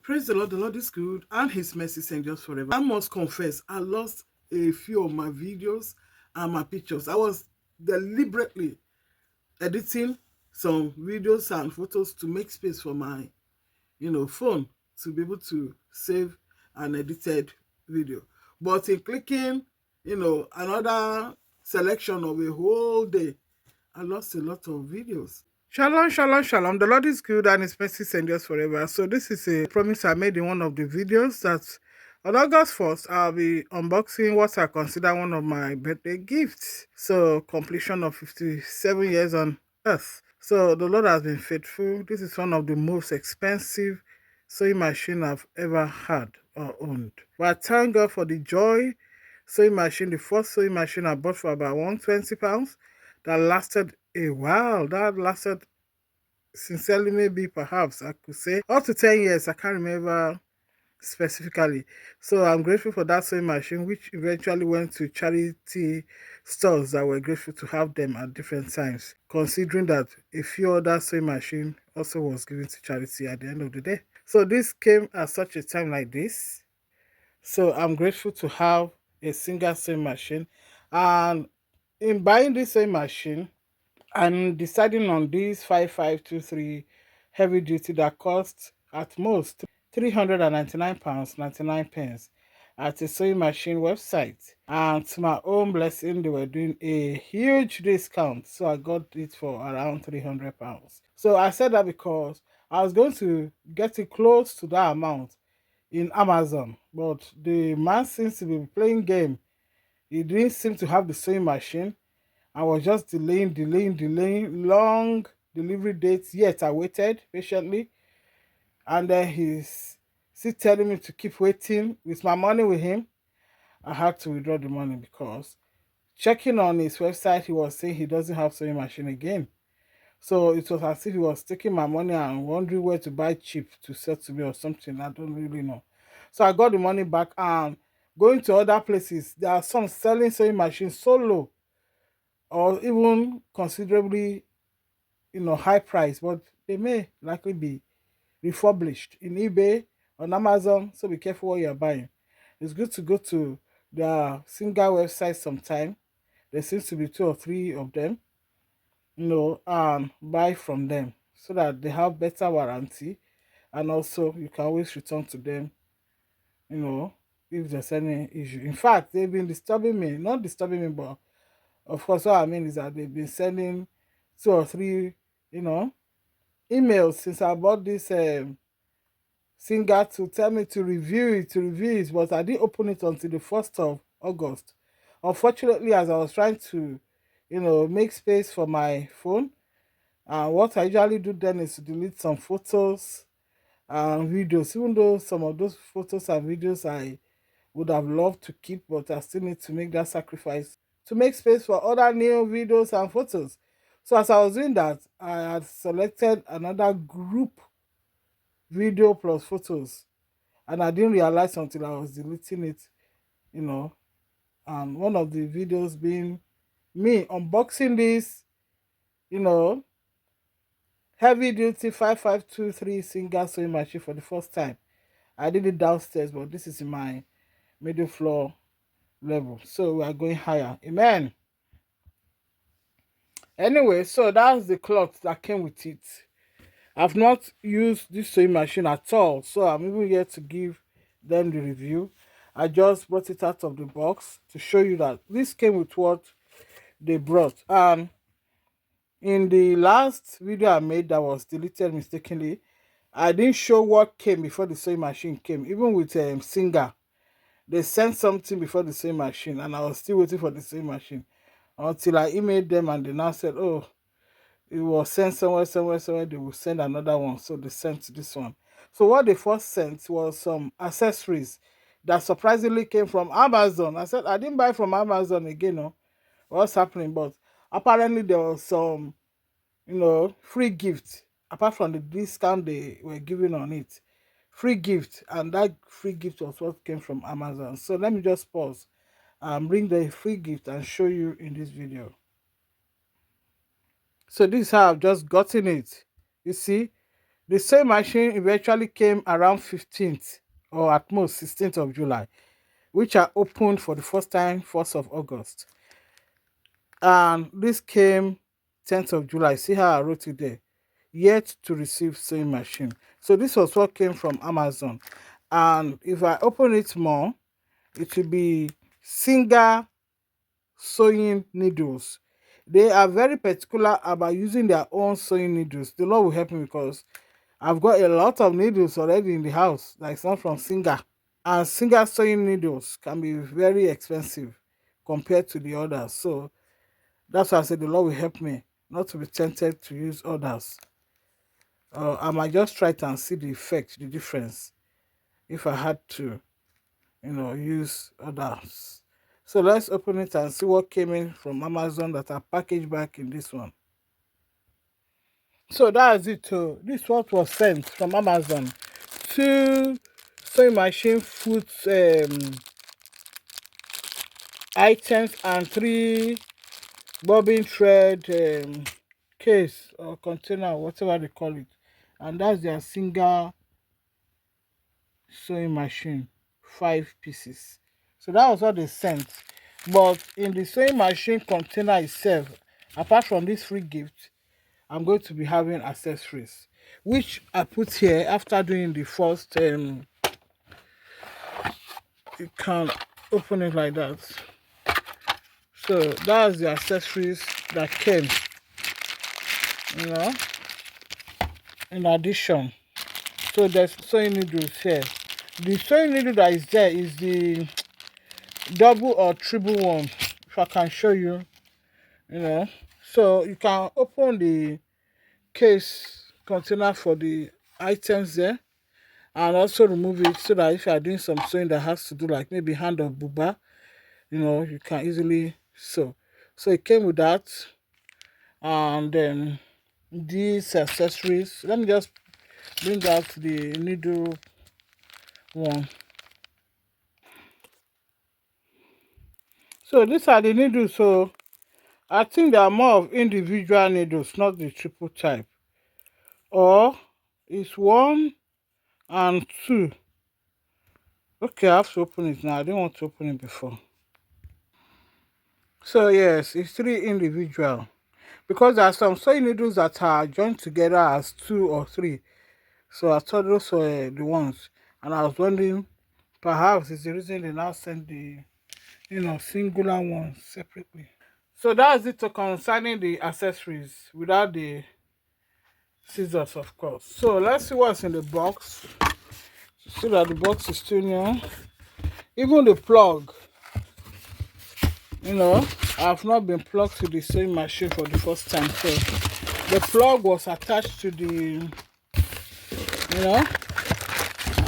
Praise the Lord is good, and his mercy endures forever. I must confess, I lost a few of my videos and my pictures. I was deliberately editing some videos and photos to make space for my, phone to be able to save an edited video. But in clicking, another selection of a whole day, I lost a lot of videos. Shalom, shalom, shalom. The Lord is good and his mercy endures forever. So this is a promise I made in one of the videos that on August 1st, I'll be unboxing what I consider one of my birthday gifts. So completion of 57 years on earth. So the Lord has been faithful. This is one of the most expensive sewing machine I've ever had or owned. But I thank God for the joy sewing machine, the first sewing machine I bought for about £120 that lasted a while. That lasted, sincerely, maybe perhaps I could say up to 10 years. I can't remember specifically. So I'm grateful for that sewing machine, which eventually went to charity stores that were grateful to have them at different times, considering that a few other sewing machine also was given to charity at the end of the day. So this came at such a time like this. So I'm grateful to have a single sewing machine. And in buying this sewing machine and deciding on this 5523 heavy duty that costs at most £399 99 pence at a sewing machine website. And to my own blessing, they were doing a huge discount, so I got it for around £300. So I said that because I was going to get it close to that amount in Amazon, but the man seems to be playing game. He didn't seem to have the sewing machine. I was just delaying, long delivery dates, yet I waited patiently. And then he's still telling me to keep waiting with my money with him. I had to withdraw the money because checking on his website, he was saying he doesn't have sewing machine again. So it was as if he was taking my money and wondering where to buy cheap to sell to me or something. I don't really know. So I got the money back and going to other places. There are some selling sewing machines so low or even considerably, high price, but they may likely be refurbished in eBay, on Amazon. So be careful what you're buying. It's good to go to the single website sometime. There seems to be two or three of them, and buy from them so that they have better warranty, and also you can always return to them, you know, if there's any issue. In fact, they've been disturbing me, not disturbing me, but of course, what I mean is that they've been sending two or three, you know, emails since I bought this singer to tell me to review it, but I didn't open it until the 1st of August. Unfortunately, as I was trying to, make space for my phone, what I usually do then is to delete some photos and videos, even though some of those photos and videos I would have loved to keep, but I still need to make that sacrifice to make space for other new videos and photos. So as I was doing that, I had selected another group video plus photos, and I didn't realize until I was deleting it, you know. And one of the videos being me unboxing this, you know, heavy duty 5523 single sewing machine for the first time. I did it downstairs, but this is in my middle floor level. So we are going higher. Amen. Anyway, so that's the cloth that came with it. I've not used this sewing machine at all, so I'm even here to give them the review. I just brought it out of the box to show you that this came with what they brought. And in the last video I made that was deleted mistakenly, I didn't show what came before the sewing machine came. Even with Singer, they sent something before the sewing machine, and I was still waiting for the sewing machine until I emailed them, and they now said, oh, it was sent somewhere. They will send another one. So they sent this one. So what they first sent was some accessories that surprisingly came from Amazon. I said I didn't buy from Amazon again. No, what's happening? But apparently there was some, free gift apart from the discount they were giving on it. Free gift, and that free gift was what came from Amazon. So let me just pause and bring the free gift and show you in this video. So this is how I've just gotten it. You see, The sewing machine eventually came around 15th or at most 16th of July, which are opened for the first time 1st of August. And this came 10th of July. See how I wrote it there. Yet to receive sewing machine. So this was what came from Amazon. And if I open it more, it will be Singer sewing needles. They are very particular about using their own sewing needles. The Lord will help me because I've got a lot of needles already in the house, like some from Singer. And Singer sewing needles can be very expensive compared to the others. So that's why I said the Lord will help me not to be tempted to use others. I might just try it and see the effect, the difference, if I had to, use others. So let's open it and see what came in from Amazon that are packaged back in this one. So that's it too. This is what was sent from Amazon. 2 sewing machine foot items and 3 bobbin thread case or container, whatever they call it. And that's their single sewing machine, 5 pieces. So that was what they sent. But in the sewing machine container itself, apart from this free gift, I'm going to be having accessories, which I put here after doing the first. You can open it like that. So that's the accessories that came, in addition. So there's sewing needles here. The sewing needle that is there is the double or triple one, if I can show you. So you can open the case container for the items there and also remove it, so that if you are doing some sewing that has to do like maybe hand or buba, you can easily sew. So it came with that. And then these accessories, let me just bring out the needle one. So these are the needles. So I think they are more of individual needles, not the triple type. Or it's 1 and 2. Okay, I have to open it now. I didn't want to open it before. So yes, it's 3 individual. Because there are some sewing needles that are joined together as 2 or 3. So I thought those were the ones. And I was wondering, perhaps it's the reason they now send the, singular ones separately. So that's it concerning the accessories without the scissors, of course. So let's see what's in the box. See that the box is still new. Even the plug, I've not been plugged to the sewing machine for the first time. So the plug was attached to the,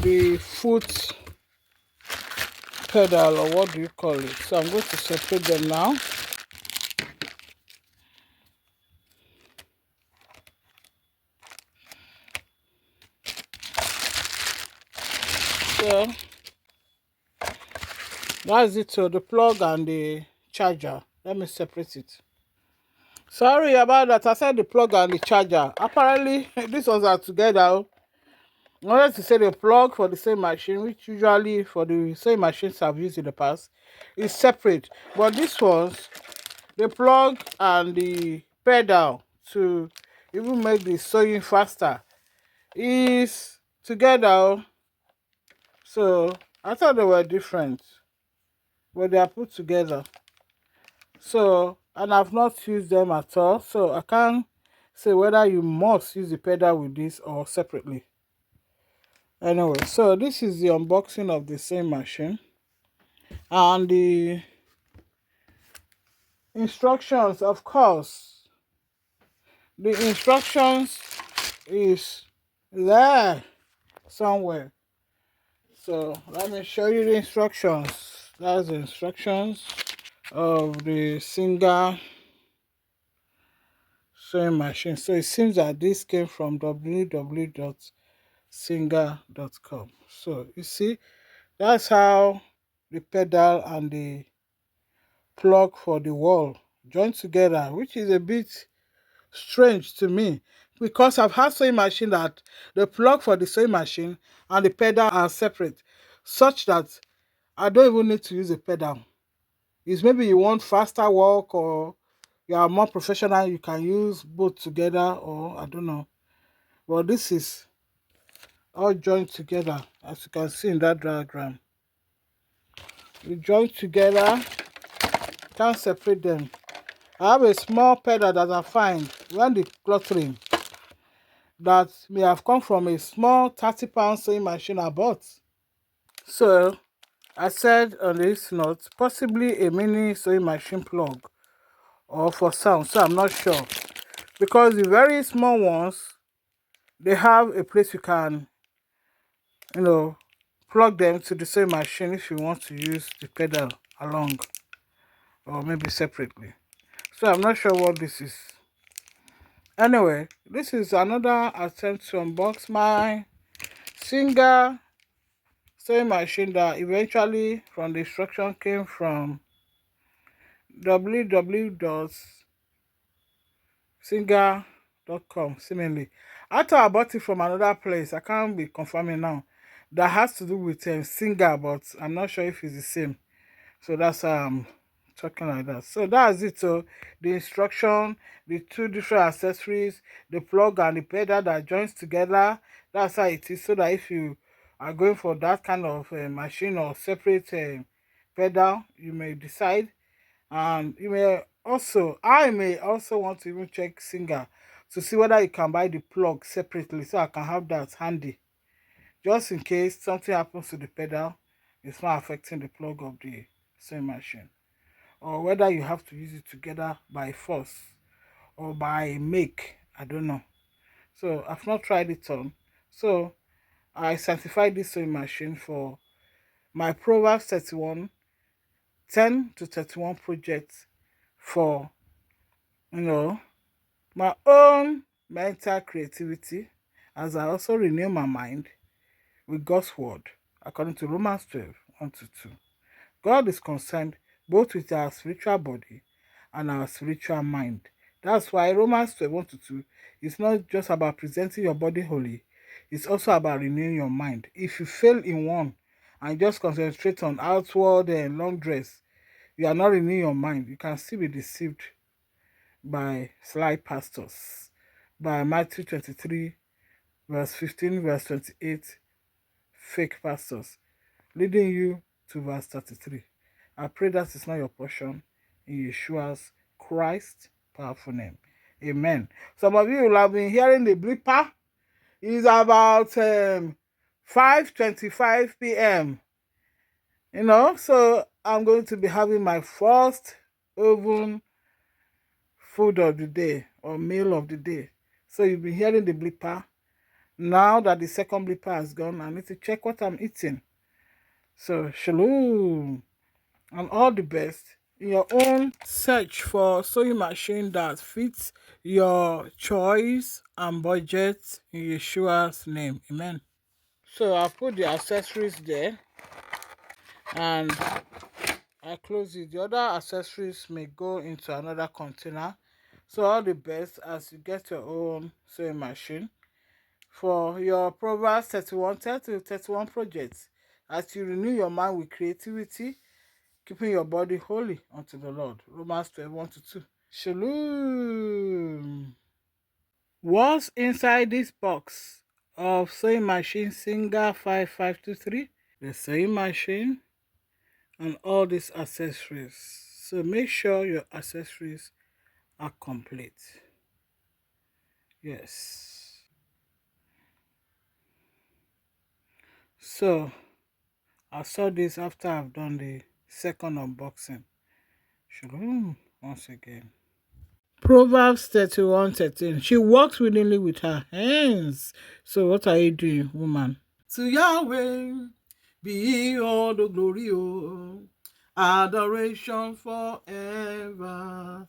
the foot pedal, or what do you call it? So I'm going to separate them now. So that's it. So the plug and the charger. Let me separate it. Sorry about that. I said the plug and the charger. Apparently, these ones are together. I wanted to say the plug for the same machine, which usually for the same machines I've used in the past, is separate. But this ones, the plug and the pedal to even make the sewing faster, is together. So I thought they were different, but they are put together. So, and I've not used them at all, so I can't say whether you must use the pedal with this or separately. Anyway, so this is the unboxing of the same machine, and the instructions, of course. The instructions is there somewhere. So let me show you the instructions. That's the instructions of the Singer sewing machine. So it seems that this came from www.singer.com. So you see, that's how the pedal and the plug for the wall join together, which is a bit strange to me, because I've had sewing machine that the plug for the sewing machine and the pedal are separate, such that I don't even need to use a pedal. It's maybe you want faster work, or you are more professional, you can use both together, or I don't know. But this is all joined together, as you can see in that diagram. You join together, can't separate them. I have a small pedal that I find when the cluttering that may have come from a small 30-pound sewing machine I bought. So I said on this note, possibly a mini sewing machine plug or for sound, so I'm not sure. Because the very small ones, they have a place you can, plug them to the sewing machine if you want to use the pedal along or maybe separately. So I'm not sure what this is. Anyway, this is another attempt to unbox my Singer sewing machine that eventually from the instruction came from www.singer.com seemingly. After I bought it from another place, I can't be confirming now, that has to do with Singer, but I'm not sure if it's the same. So that's talking like that. So that's it. So the instruction, the two different accessories, the plug and the pedal that joins together, that's how it is. So that if you are going for that kind of machine or separate pedal, you may decide. And I may also want to even check Singer to see whether you can buy the plug separately, so I can have that handy, just in case something happens to the pedal, it's not affecting the plug of the sewing machine, or whether you have to use it together by force or by make, I don't know. So I've not tried it on. So I sanctified this sewing machine for my Proverbs 31 10 to 31 project, for my own mental creativity, as I also renew my mind with God's word, according to Romans 12 1 to 2. God is concerned both with our spiritual body and our spiritual mind. That's why Romans 12 1 to 2 is not just about presenting your body holy, it's also about renewing your mind. If you fail in one and just concentrate on outward and long dress, you are not renewing your mind. You can still be deceived by sly pastors, by Matthew 23, verse 15, verse 28, fake pastors, leading you to verse 33. I pray that is not your portion, in Yeshua's Christ powerful name. Amen. Some of you will have been hearing the blipper. It's about 5:25 p.m. So I'm going to be having my first oven food of the day or meal of the day. So you've been hearing the blipper. Now that the second blipper has gone, I need to check what I'm eating. So shalom and all the best in your own search for sewing machine that fits your choice and budget, in Yeshua's name. Amen. So I'll put the accessories there and I close it. The other accessories may go into another container. So all the best as you get your own sewing machine for your Proverbs 31 to 31 projects, as you renew your mind with creativity, keeping your body holy unto the Lord. Romans 12 1 to 2. Shalom. What's inside this box of sewing machine Singer 5523? The sewing machine and all these accessories. So make sure your accessories are complete. Yes. So I saw this after I've done the second unboxing. Shalom once again. Proverbs 31:13. She walks willingly with her hands. So what are you doing, woman? To Yahweh be all the glory, adoration forever.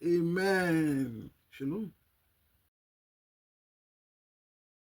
Amen. Shalom.